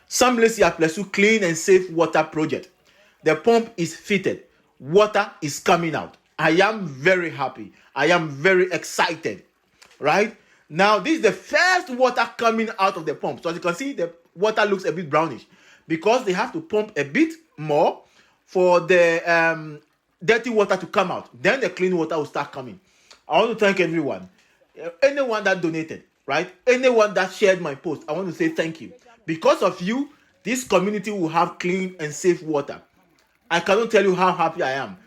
Samlesi Aplesu Clean and Safe Water Project. The pump is fitted. Water is coming out. I am very happy. I am very excited. Right? Now, this is the first water coming out of the pump. So as you can see, the water looks a bit brownish because they have to pump a bit more for the dirty water to come out. Then the clean water will start coming. I want to thank everyone. Anyone that donated, right? Anyone that shared my post, I want to say thank you. Because of you, this community will have clean and safe water. I cannot tell you how happy I am.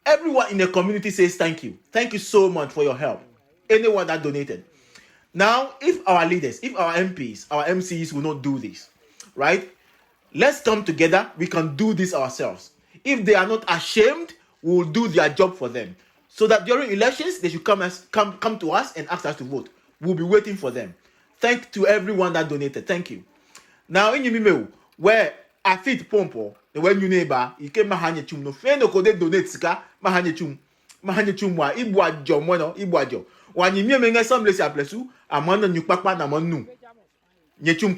Everyone in the community says thank you. Thank you so much for your help. Anyone that donated. Now, if our leaders, if our MPs, our MCs will not do this, right? Let's come together. We can do this ourselves. If they are not ashamed, we will do their job for them. So that during elections, they should come to us and ask us to vote. We'll be waiting for them. Thank to everyone that donated. Thank you. Now, in Yimimeu, where I fit pompo, the when you neighbor, you came mahanye chum no fe no kode donate sika mahanye chum wa ibwajo mono ibwajo. Wa nyimie menga Samlesi Aplesu amana nyukpakpa na manu. Nyechum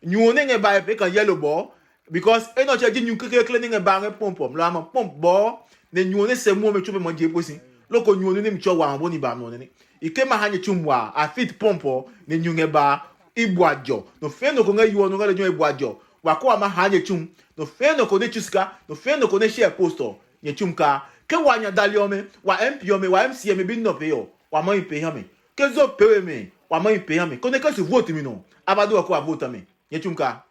nyuone nge ba pe kan yellow ball because eno che ji nyukeke cleaning ba nge pompo la ma pomp ball ne nyuone se mo me chupe mo je posi. Loko nyuone ne mcho wa amboni ba no ne. Ike mahanye chum wa a fit pompo ne nyunge ba ibwajo. No fe no ko nge yuo no ngale nyo ibwajo. Wako ama hanye chum no fe no ko ne chuska no fe no ko ne share poster nye chumka ke wanya daliome wa MP ome wa MC me bi no pe yo wa mo ipe hame ke zo pe me wa mo ipe hame ko ne ka su vote mi no abadu ko vote me nye chumka